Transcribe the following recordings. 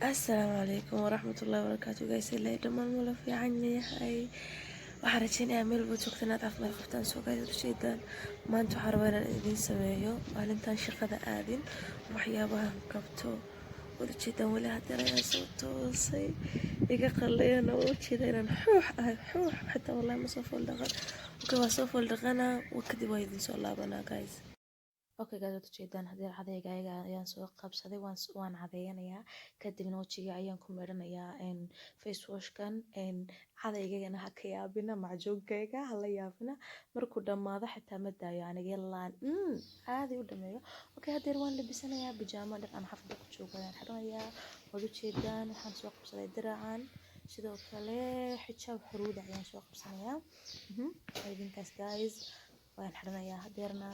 السلام عليكم ورحمة الله وبركاته guys اللي دمان ولا في عني هاي وحرجين اعمل بوتوك تنات عفمال قفتان سو guys وشيدان ما انتو حربانا إذين سمايو وعلنتان شقادة آذين وحيابها قبتو وشيدان ولا هدير يا صوتو وصي إيقا قليانا وشيدان حوح حتى والله ما صوفو لغن وكوا صوفو لغنا وكدي وايدين سو لابنا guys. Okay guys, waad ujeedaan haddii cadayga ayaan soo qabsaday waan cadayanayaa kadibna wajiga ayaan ku meeranayaa face washkan cadaygana ha ka yaabina macjuunkayga hala yaabina markuu dhamaado xitaa ma daayo aniga laan caadi u dhameeyo. Okay hadeer waan labisanayaa bijaamo dhar aan xafada ku joogo ayaan xiranayaa. Waad ujeedaan waxaan soo qabsaday diracan sidoo kale xijaab xuruud ayaan soo qabsanayaa idinkaas guys waan xiranayaa hadeerna.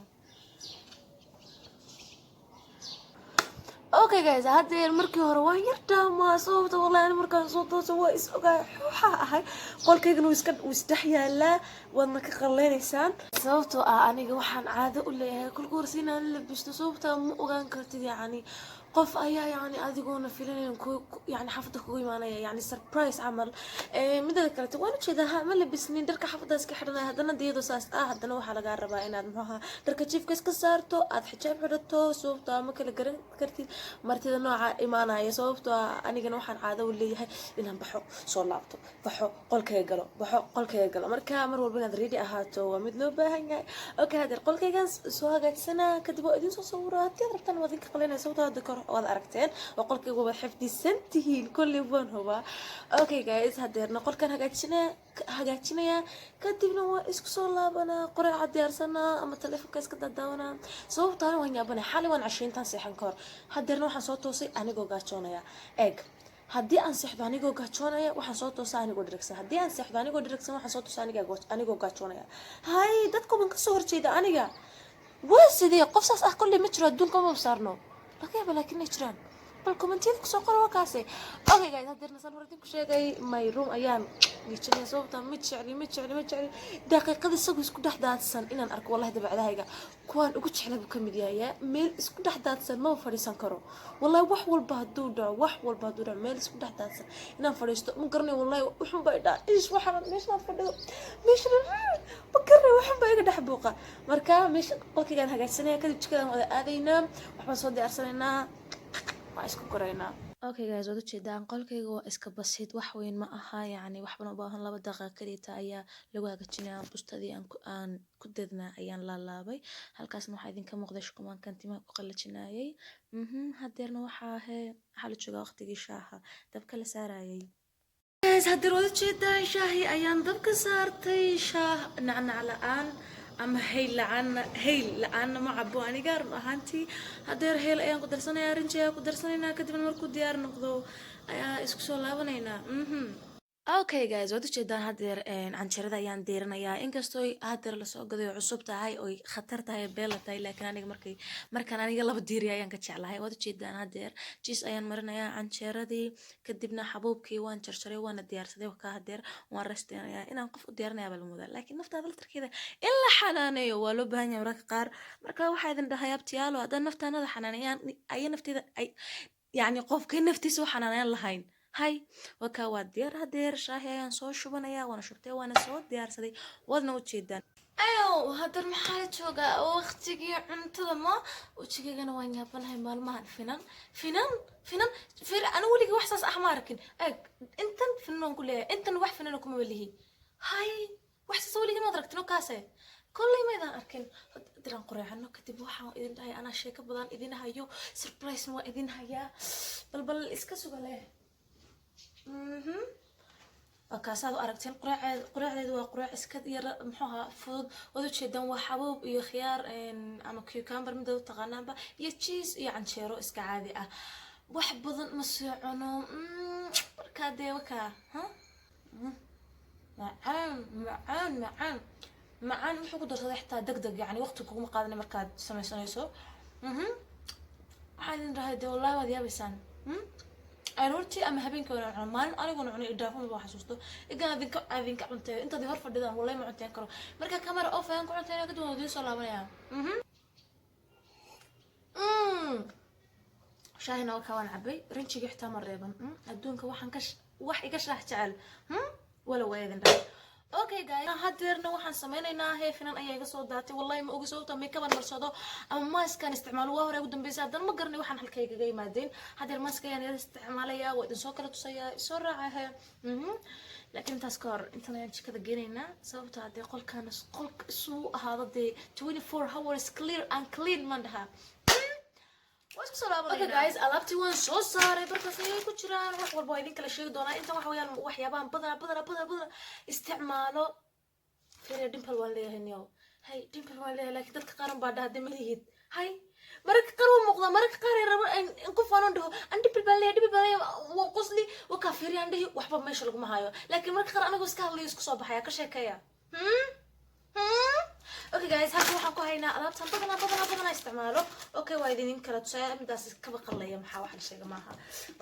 Okay guys هذا المركي هو يرتاح ما صوت والله أنا مركز صوته سوى إسقى حاها قول كيجن ويستحيا لا وأنك خليني إنسان صوته أنا جوحن عادة ولا كل كورسينا اللي بيشتو صوته مو أغان كرتي يعني قف أيها يعني أديقون فيلين يعني حفظك قوي معنا يعني سربرايز عمل مدة كرتي وانا كذا ها مل بسنين درك حفظة سكحرنا هذا ديدو ساس هذا نوح على جربا إن معها درك تشوف كيس كسرتو أضحك حرتو صوته ما كل كرتي martida nooca imaanaya sababtoo anigana waxaan caado u leeyahay inaan baxo soo laabto baxo qolkayga galo marka mar walba inaad ready ahaato waa mid loo baahan yahay. Okay hadeer qolkaygan soo hagaajsanaa kadib waa idin soo sawiraa haddii aad rabtaan waad idinka qalinaya sababtoo hadda kor waad aragteen oo qolkayga waa xifdisan tihiin kulli waan hubaa. Okay guys hadeerna qolkan hagaajinaya kadibna waa isku soo laabanaa qoraaca diyaarsanaa ama taleefanka iska dadaawanaa sababtoo waan yaabanay xali waan cashayntaan seexan ka hor hadeerna waxaan soo toosay anigoo gaajoonaya eeg haddii aan seexdo anigoo gaajoonaya waxaan soo toosaa anigoo dhirigsan haddii aan seexdo anigoo dhirigsan waxaan soo toosaa anigoo gaajoonaya hay dadku ban ka soo horjeeda aniga waa sidee qof saas ah kulli ma jiro adduunka ma saarno laga yaaba laakiin ay jiraan bal commentiyada ku soo qor waa kaasay. Okay guys hadeerna saan horadin ku sheegay my room ayaan gijinay sababta ma jecli daqiiqada isagu isku dhex daadsan inaan arko wallahi dabacdahayga kuwaan ugu jeclay buu ka mid yahay meel isku dhex daadsan ma fadhiisan karo wallahi wax walba hadduu dhaco meel isku dhex daadsan inaan fadhiisto ma garanayo wallahi wuxun baa idhaa ish waxaan meeshaan fadhiyo meeshaan ma garanayo waxun baa iga dhex buuqa marka meesha qolkaygaan hagaajsanaya kadib jikadaan wada aadaynaa waxbaan soo diyaarsanaynaa waa isku koraynaa. Okay guys waad ujeedaan qolkayga waa iska basiid wax weyn ma aha yani waxbana u baahan 2 daqiiqo kaliya ayaa lagu hagaajinayaa bustadii aan ku dadnaa ayaan laalaabay halkaasna waxaa idinka muuqday shukumaankan timaha ku qalajinayay hadeerna waxaa la joogaa waqtigii shaaha dabka la saarayay. guys hadeer waad ujeedaan shaahi ayaan dabka saartay shaah nacnac la'aan ama hayl la'aan ma cabo aniga run ahaantii hadeer hayl ayaan ku darsanayaa rinji ayaan ku darsanaynaa kadibna markuu diyaar noqdo ayaa isku soo laabanaynaa. Okay guys waad ujeedaan hadeer canjeerada ayaan diiranayaa inkastoo hadeer lasoo gaday oo cusub tahay oo khatar tahay beela tahay laakiin aniga markaan aniga laba diiri ayaan ka jeclahay. waad ujeedaan hadeer cheese ayaan marinayaa canjeeradii kadibna xabuubkii waan jarjaray waana diyaarsaday ka hadeer waan rasteynayaa inaan qof u diyaarinayaa bal mudan laakiin naftaada laftarkeeda in la xanaaneeyo waa loo baahan yahay mararka qaar marka waxaa idin dhahay abtiyaalo haddaan naftaanada xanaanayaan ay nafteeda ay yani qofkay naftiisa u xanaanayaan lahayn هاي وكا ودير هدير شاهي ayaan soo shubanaya waana shubtay waana soo diyaarsaday wadna u jeedaan ayo hadar maxaa jooga waqtigii cuntada ma wajigana waan yaabanahay maalmahan finan ana waliga wax saas ah ma arkin eeg intan finan ku leeyahay intan wax finan kuma walihi hay wax saas waliga ma aragtino kaasay kulli ma idin arkin diran qoraacno kadib waxaan idin dhahay ana sheeko badan idin hayo surprise ma idin haya bal iska sugalee وكاسات أركتين قراعد وقراع إسكت ير محها فود وذو وحبوب يخيار أما كيوكامبر مدو تغنابا يتشيز يعني شيرو إسك عادي واحد بظن مسيعنو كادي وكا ها معان وحو قدر حتى دقدق يعني وقتك ومقادنا مركاد سميسو عادي نراهي والله وذي بيسان أروتي أما هبين كنا مالن أنا كنا عني إضافة ما بحسوسته إذا أذنك عنتي أنت ظهر فردان والله ما عنتي كرو مركا كاميرا أوف أنا كنت عنتي كده ودي صلاة بنيا shaahina waan cabay rinjiga xitaa ma reeban adduunka waxaan wax iga shaax jecel wala weedin dhahay okay guys hadeerna waxaan sameynaynaa heefinan ayaa iga soo daatay wallahi ma ogi sababta makeup aan marsado ama mask aan isticmaalo waa hore ugu dambeysay haddana ma garanay waxaan halkayga ga yimaadeen hadeer mask ayaan isticmaalaya waa idin soo kala tusayaa soo raacahay laakiin taas ka hor intaan ayaan jikada geenaynaa sababta hadee qolkaan qolka isuu ahaado dee 24 hours clear and clean man dhahaa okay guys alaabtii waan soo saaray barkaas ayay ku jiraan wax walba waa idin kala sheegi doonaa inta waxa weeyaan waxyaabahan badana isticmaalo fiiriya dimple waan leeyahay niyow hay dimple waan leeyahay laakiin dadka qaran baa dhaha malihid hay marka qaar uu muuqda marka qaar ay rabo in qof aan dhaho an dimple baa leeyahay waa qosli waa ka fiiriyan dhihi waxba meesha lagu maayo laakiin marka qaar anagu iska hadlayo isku soo baxaya ka sheekeeya okay guys halka waxaan ku haynaa alaabtan badana isticmaalo okay waa idin kala tusaya midaas ka baqalaya maxaa wax la sheega maaha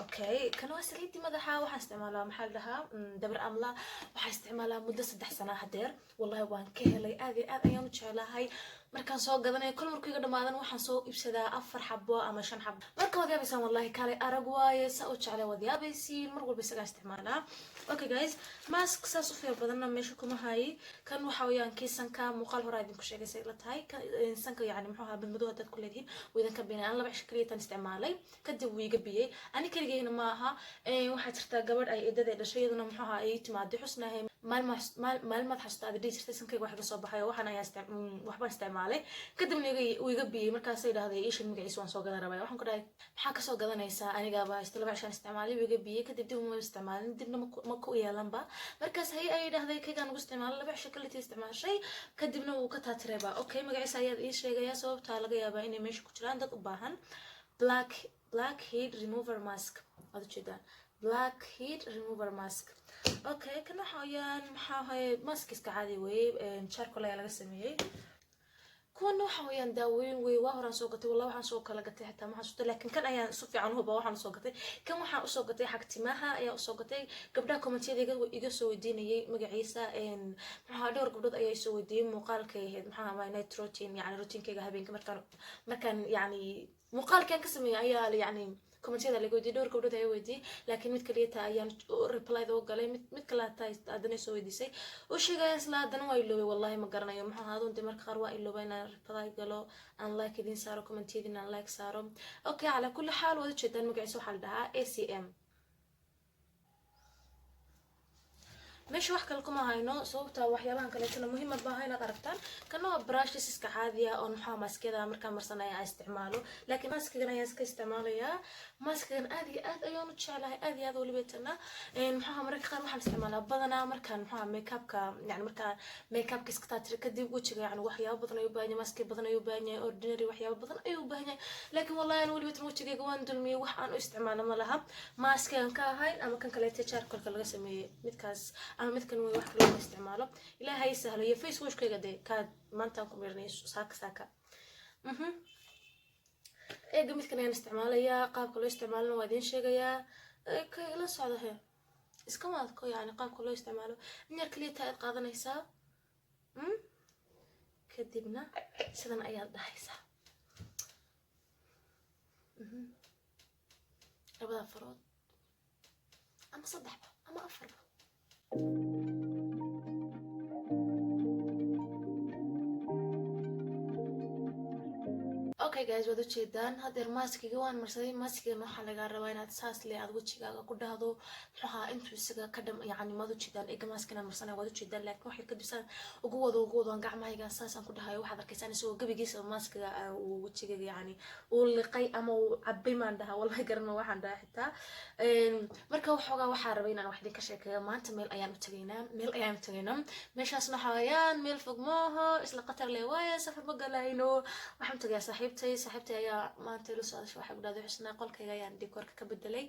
okay kana waa saliidi madaxa waxaan isticmaalaa maxaa la dhahaa dabar amla waxaan isticmaalaa muddo 3 sano hadeer wallahi waan ka helay aad ayaan u jecelahay markaan soo gadanayo kol markuu iga dhamaadan waxaan soo ibsadaa 4 xabo ama 5 xabo marka wad yaabaysan wallahi kale arag waaye saa u jeclay wad yaabaysiin mar walba isaga isticmaalaa okay guys mask saas u fiir badanna meesha kuma hayi kan waxa weeyaan kiisanka muuqaal hore idin ku sheegaysay la tahay sanka yani muxuu ahaa badmadu hadad ku leedihiin wiidan ka beenay aan laba cisho kaliya tan isticmaalay kadib wuu iga biyay ani kaligayna ma aha waxaa jirta gabadh ay eedada dhashay iyaduna muxuu ahaa ay timaado xusnahay maalmaad xasuusta aad dhigi jirtay sankayga wax ka soo baxay waxaan ayaa waxbaan isticmaalay kadibna uu iga biyay markaasay dhahday iisha magaciisa waan soo gadan rabay waxaan ku dhahay maxaa kasoo gadanaysaa anigaaba haysta laba cishaan isticmaalay wuu iga biyay kadib dib uma isticmaalin dibna ma ku yeelanba markaas hay ay dhahday kaygaan ugu isticmaalay laba cisho kaliya isticmaashay kadibna wuu ka taatireeba okay magaciisa ayaad ii sheegaya sababta laga yaabaa inay meesha ku jiraan dad u baahan black heat remover mask aad jeedaan black heat remover mask okay kana waxaan maxaa hay mask iska caadi weey charcoal ayaa laga sameeyay kuwan waxa weeyaan daaweyn weey waa horaan soo gatay wallahi waxaan soo kala gatay xitaa ma xasuusto laakiin kan ayaan si fiican u huba waxaan soo gatay kan waxaan u soo gatay xagtimaha ayaa u soo gatay gabdhaha commentiyada iga soo weydiinayay magaciisa maxaa dhowr gabdhood ayaa soo weydiiyay muuqaalkay ahayd maxaa ama night routine yani routinkayga habeenka markaan yani muuqaalkan ka sameeyay ayaa yani commentiyada laga weydiiyay dhowr gabdhood ayaa weydiiyay laakiin mid kaliya taa ayaan reply oo galay mid kale taa adana soo weydiisay oo sheegay isla adana waa iloobay wallahi ma garanayo maxaa ahaadunta marka qaar waa iloobay inaan reply galo aan like idin saaro commentiyada aan like saaro okay ala kulli xaal wada jeedaan magaciisa waxa la dhahaa ACM meesha wax kale kuma hayno sababta waxyaabahan kale tana muhiim ah baa inaad aragtaan kana waa brushes iska caadi ah oo maxaa maskada marka marsanaya ay isticmaalo laakiin maskigan ayaa iska isticmaalaya maskigan aad iyo aad ayaan u jecelahay aad iyo aad waliba tana maxaa marka qaar waxaan isticmaalaa badanaa markaan maxaa makeupka yani marka makeupka iska taatira kadib wajiga yani waxyaabo badan ay u baahan yahay maski badan ay u baahan yahay ordinary waxyaabo badan ay u baahan yahay laakiin wallahi waliba tan wajigayga waan dulmiyay wax aan u isticmaalo ma laha maskigan ka ahayn ama kan kale charcoalka laga sameeyay midkaas أنا مثل إنه واحد لو استعماله إلا هاي سهلة هي فيس وش كذا ده كاد ما أنت أنكم يرنيش ساكا إيه قمت كنا نستعمله يا قاب كله استعماله وادين شيء يا كي لا صعدة هي إس كمان كو يعني قاب كله استعماله نير كلية تايد قاضنا يسا كدبنا سدنا أياد ده يسا أبدا فرود أما صدح أما أفر okay guys wada jeedaan hadeer maskiga waan marsaday maskiga waxa laga rabaa inaad saas leeyahay wajigaaga ku dhahdo waxa intuu isaga ka dham yani madu jeedaan iga maskina marsanay wada jeedaan laakiin waxa ka dibsan ugu wado gacmahayga saas aan ku dhahayo waxaad arkaysan isoo gabigiisa maskiga uu wajiga yani uu liqay ama uu cabay maan dhaha wallahi garan ma waxaan dhahay xitaa marka waxa rabay inaan wax idin ka sheekeeyo maanta meel ayaan u tageynaa meeshaasna waxayaan meel fog maaha isla qatar leeyahay safar ma galayno waxaan tagayaa saaxiibtay ayaa maanta ila soo hadashay waxa gudaaday xusnaa qolkayga ayaan dekorka ka bedelay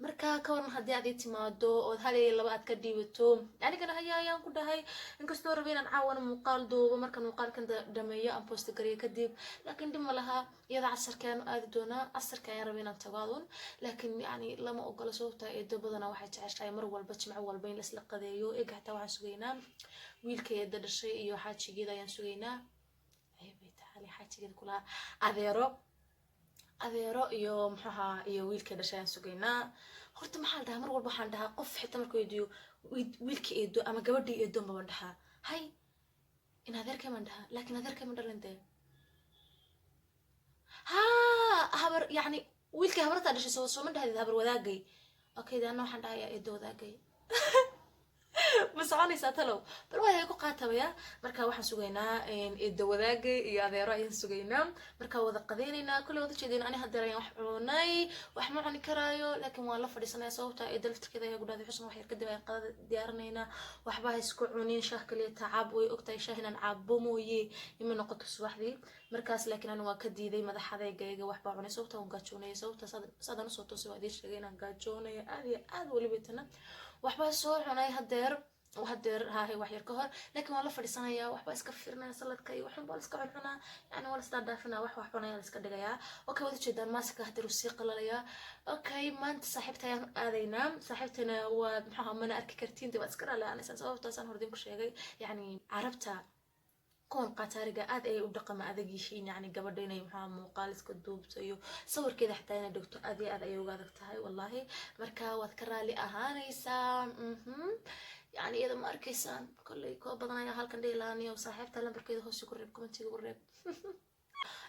marka ka waran hadii aad timaado oo hal iyo laba aad ka dhiibato anigana ayaan ku dhahay inkastoo rabay inaan caawana muuqaal duubo marka muuqaalkan dhameeyo aan post gareeyo kadib laakiin dib ma laha iyada casarkan aad doonaa casarka ayaan rabay inaan tagaadon laakiin yani lama ogolo sababta ee dabadana waxay jeceshahay mar walba jimco walba in la isla qadeeyo eega xitaa waxaan sugaynaa wiilkeeda dhashay iyo xaajigeeda ayaan sugaynaa حاجة كلها أذيرو adeero iyo maxaha iyo wiilka dhashay sugeynaa horta maxaa dhahaa mar walba waxaan dhahaa qof xitaa markuu eedo wiilka eedo ama gabadhii eedo ma dhahaa hay in adeerkay man dhahaa laakiin adeerkay ma dhalintay ha habar yani wiilka habarta dhashay soo ma dhahdid habar wadaagay okay daana waxaan dhahayaa eedo wadaagay مسعانيسا تلو بل وهي كو قاتبيا marka waxaan sugeynaa eedo wadaagay iyo adeero ayaan sugeynaa marka wada qadeynayna kulli wada jeedin ani hadeerayaan wax cunay wax ma cuni karaayo laakiin waa la fadhiisanaya sababta eedo laftirkeeda ay gudhaday xusan wax yar kadib ay qadada diyaarinayna waxba hay isku cunin shaah kaliya taab way ogtay shaahinan caabo mooyee ima noqoto subaxdii markaas laakiin aan waa ka diiday madaxadayga waxba cunay sababta aan gaajoonay sababta sadan soo toosay waa sheegay inaan gaajoonay aad waliba tana waxba soo cunay hadeer haahay wax yar ka hor laakiin waa la fadhiisanaya waxba iska fiirnaa saladka iyo waxba iska cunaa yani wala isla dhaafina wax cunaya iska dhigaya okay wada jeedaan maaska hadeer uu sii qalalaya okay maanta saaxiibtayaan aadaynaa saaxiibtana waa maxaa mana arki kartiin dib iska dhalaanaysan sababtaasaan hordin ku sheegay yani carabta كون قاتارجا أد أي ودقم أذا جيشين يعني قبل دينا يمحى مقالس كدوب سيو صور كذا حتى أنا دكتور أذي أي وقادك تهاي والله مركا واذكر لي أهانيسا يعني إذا ما أركيسان كل يكون بدنا يا هالكن ديلاني وصاحب تلا بركيده هو شكر ربكم أنتي قرب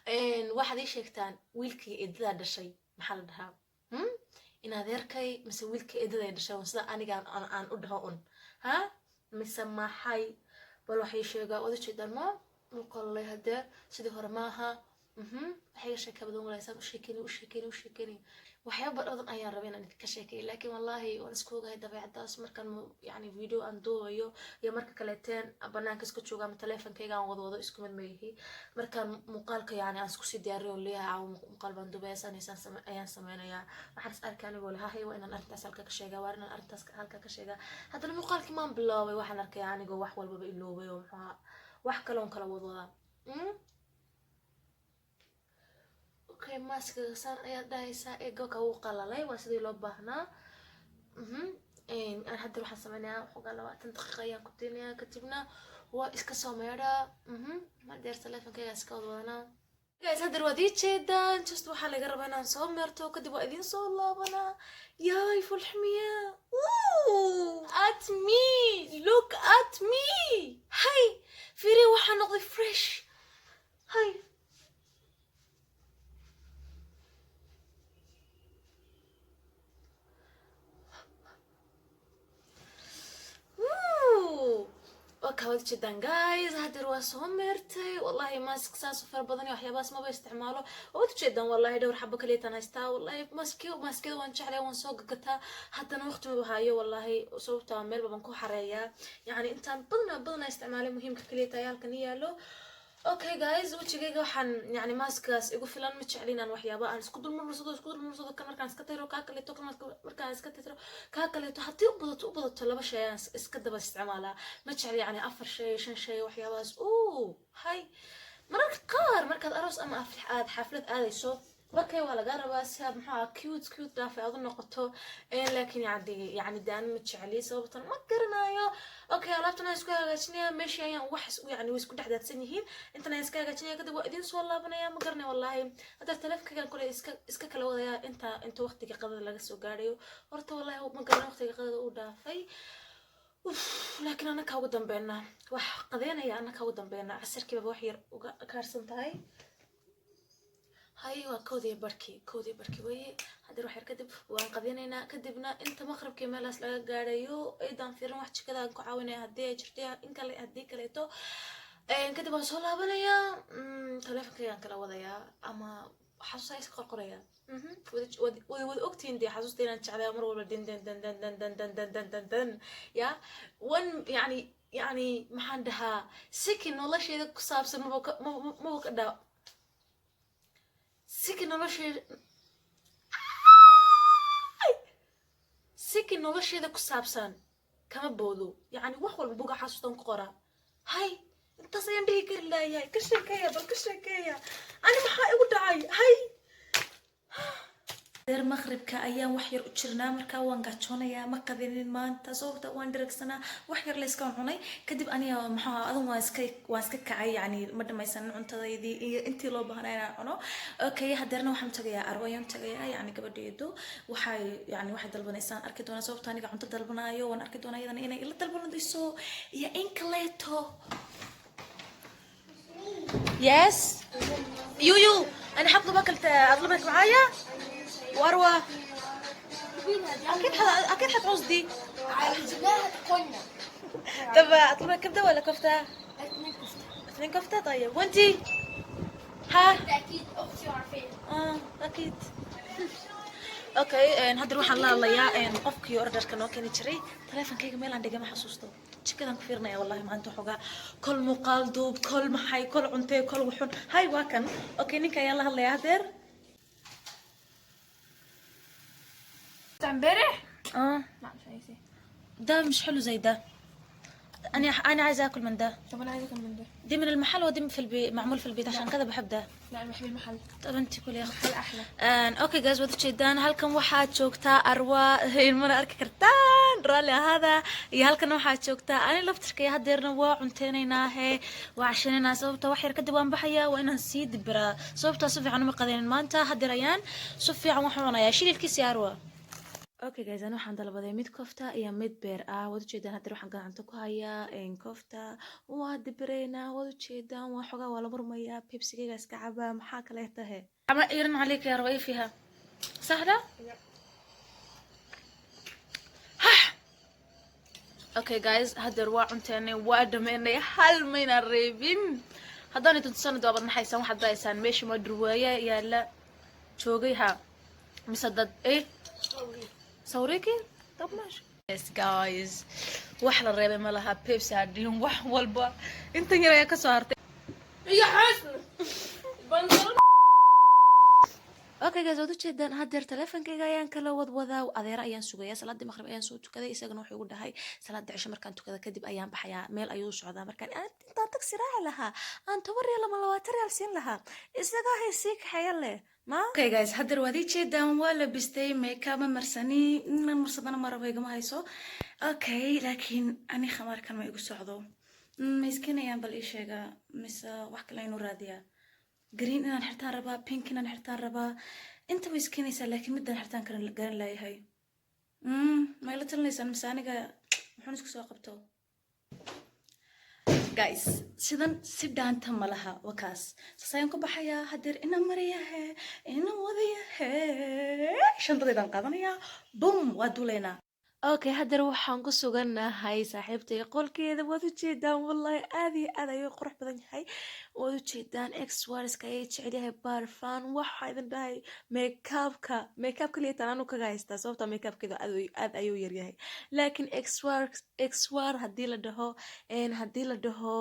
إن واحد يشكتان ويلكي إذا هذا الشيء محل ده إن هذا ركي مسوي ويلكي إذا هذا الشيء وصلا أنا كان أنا أدهون ها مسمى حي والوحي شيء وده شيء درما وقال لي هدا سيدي هرماها حاجة شيء كبدون ولا يسام وشيكني وحياة برضه أيام ربنا نتكشكي لكن والله ونسكوجا هيدا بعداس مركن يعني فيديو أندو يا مركن كلاتين أبنا كسكت شو قام تلفون كي قام وضوضو إسكو من ميهي مركن مقالك يعني أنسكو سيدياري وليها أو مقال بندو بيس أنا إنسان أيام سمعنا يا ما حد سأل كانوا يقول هاي وإن أنا أرتاس هالك كشيء وارنا أرتاس هالك كشيء هذا المقال كمان بلاوي واحد نركي يعني جو وحول بيقلوبي وح كلام كلا وضوضا اوكي ماسك سان ايا دايسا ايغوكا وقلالay waa sidii loo baahnaa aan hadda waxaan sameeynaa xogaa 20 daqiiqo ayaan ku diinaya kadibna waa iska soo meeraa ma deer telefonkayga iska wadana guys hadda waad jeedaan just waxa laga rabaa inaan soo meerto kadib waa idin soo laabana yaay fulxmiya at me look at me hay fiiri waxa noqday fresh hay وكاود جدا جايز هادر واسومرتي والله ماسك ساس وفر بدني وحياباس ما بيستعماله ود جدا والله دور حبه كليت انا استا والله ماسكي وان جعله وان سوق قتا حتى انا وقت ما بهايو والله صوبته ميل بان كو حريا يعني انت بدنا استعماله مهم كليت يالكن يالو اوكي جايز وجهيga waxaan yani maaskaas igu filan ma jeclinaan waxyaabo aan isku dul marsado kan markaan iska tiro ka kale to markaan iska tiro ka kale to hadii u badato laba shay aan iska daba isticmaalaa ma jecel yani afar shay shan shay waxyaabaas hay mararka qaar markaad aroos ama aad xaflad aadayso markay waa laga rabaa si aad maxaa cute daafay aad noqoto laakiin yani daan ma jeceli sababtan ma garanayo okay alaabtana isku hagaajinaya meeshii ayaan wax yani isku dhaxdaadsan yihiin intana iska hagaajinaya kadib waa idin soo laabanaya ma garanay wallahi hadda telefonkayga kule iska kala wadaya inta waqtiga qadada laga soo gaarayo horta wallahi ma garanay waqtiga qadada uu dhaafay laakiin ana ka ugu dambeena wax qadeynaya ana ka ugu dambeena casirkiiba wax yar uga kaarsan tahay هاي وكودي بركي وي هذا روح يركض وان قدينا كدبنا انت مغرب كمال اسلا غاريو ايضا في روح كذا انكو عاوني هدي جرتيها انك لي هدي كليتو ان كدب سو لابنيا تليفونكيان كلا ودايا اما حسايس قرقريا ود اوقتين دي حسستي ان جعلها مر ولا دن دن دن دن دن دن دن دن دن دن يا وان يعني ما عندها سكن والله شيء كسابس ما بقى سكن nolosheeda ku saabsan kama boodo yani wax walba buga xasuustan ku qora hay intaas ayaan dhihi kari lahayaa ka sheekeeya ani maxaa igu dhacay hay deer maqribka ayaan wax yar u jirnaa markaa waan gaajoonaya ma qadinin maanta sababta waan diragsanaa wax yar la iska cunay kadib aniga maxaa adan waan iska kacay yani ma dhamaysan cuntadaydii iyo intii loo baahnaa inaan cuno okay hadeerna waxaan tagayaa arwayaan tagayaa yani gabadheedu waxay dalbanaysaan arki doonaa sababta aniga cunto dalbanaayo waan arki doonaa iyadana inay ila dalbanayso iyo in kaleeto yes يو انا حاطه باكلت اطلبك معايا واروى اكيد حتعوز دي طب اطلبك كبده ولا كفته؟ اثنين كفته طيب وانتي ها اكيد اختي وعارفين اكيد اوكي نهدر waxaan la hadlayaa qofkii orderka noo keeni jiray teleefankayga meel aan dhigay ma xasuusto jikadan ku fiirnaya wallahi maanta xogaa kol muuqaal duub kol maxay kol cuntee kol wuxun hay waa kan okay ninka ayaa la hadlayaa hadeer امبارح ما عارفه ده مش حلو زي ده انا عايزه اكل من ده طب انا عايزه اكل من ده دي من المحل ودي في البيت معمول في البيت عشان كذا بحب ده لا انا بحب المحل طب انت كلي يا اختي احلى اوكي جايز واد jeedaan halkan waxaad joogtaa arwa ilmana arki kartaan raalli hada iyo halkan waxaad joogtaa ani laftirkay hadeerna waa cunteenaynaa waa cashanaynaa sababta wax yar kadib waan baxayaa waa inaan sii dibiraa sababta si fiican uma qadeenin maanta hadeer ayaan si fiican waxaan cunayaa shililkiisa arwa okay guys أنا waxaan dalbaday mid kofta iyo mid beer ah wada jeedaan haddii waxaan gacanta ku hayaa kofta waa dibireena wada jeedaan waa xogaa waa la murmayaa pepsigayga iska cabaa maxaa kale tahay ama iran عليك يا رؤية فيها سهلة okay guys haddii waa cunteena waa dhameynay hal mayna reebin haddaan inta sanad waa badna haysan waxaad daaysaan meesha ma durwaaya yaala joogay ha mise dad صوريكي طب ماشي yes guys واحلى الريبة مالها بيبسي عادين وح والبا انت يا كسرت يا حسن بنظر اوكي guys wada jeedaan hadeer teleefankayga ayaan kala wadwadaa adeera ayaan sugayaa salaadii maqrib ayaan soo tukaday isagana wuxuu igu dhahay salaada cisho markaan tukada kadib ayaan baxayaa meel ayuu socdaa markaan intaan taxi raaci lahaa aan 10 riyaal ama 20 riyaal siin lahaa isaga hay sii kaxeeya leh ma okay guys hadeer wadi jeedaan waa la bistay makeup marsani marsadana marabeyga ma hayso okay laakiin ani khamarkan ma igu socdo miskiinayaan bal ii sheega mise wax kale inuu raadiyaa green inaan xirtaan rabaa pink inaan xirtaan rabaa inta way iskinaysaa laakiin midaan xirtaan garan laayahay ma ila talinaysaan mise aniga muxuun isku soo qabto guys sidan si dhaanta ma laha wakaas saasayaan ku baxayaa hadeer inaan mariyahe inaan wadayahe shantadeydaan qaadanayaa bum waa duulaynaa okay hadeer waxaan ku sugannahay saaxiibtay qolkeeda waad u jeedaan wallahi aad iyo aad ayuu qurux badan yahay waad u jeedaan exwarska ayay jecel yahay barfan waxaa idin dhahay makeupka liitan anu kaga haystaa sababta makeupkeeda aad ayuu yaryahay laakiin exwar haddii la dhaho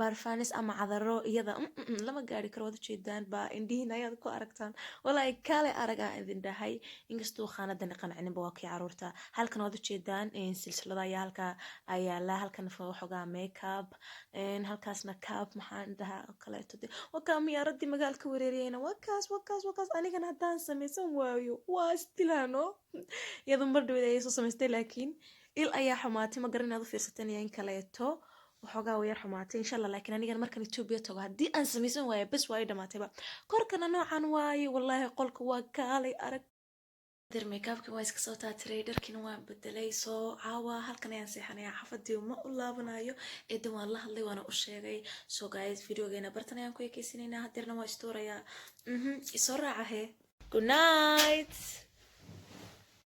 barfanis ama cadaro iyada lama gaari karo waad u jeedaan baa indhihiin ayaad ku aragtaan wallahi kaale arag aan idin dhahay inkastuu khaanadani qanacninba waa kii caruurta halkan waad jeedaan silsilada ayaa halka ayaala halkan waxoogaa makeup halkaasna cap maxaan dhahaa oo kaleeto wakaa miyaaradii magaalka wareeriyayna wakaas anigana haddaan samaysan waayo waa istilano iyadu mar dhaweed ayay soo samaystay laakiin il ayaa xumaatay ma garan inaad u fiirsateen iyo in kaleeto waxoogaa wayar xumaatay insha allah laakiin anigana markan Ethiopia tago haddii aan samaysan waayo bas waa dhamaatayba korkana noocan waayo wallahi qolka waa kaalay arag در ميكابكي waa iska soo taatiray dharkiina waan bedelay soo caawa halkan ayaan seexanayaa xafadii ma u laabanayo eedan waan la hadlay waana u sheegay so guys videogeena bartan ayaan ku ekeysineynaa hadeerna waa istooraya isoo raaca he good night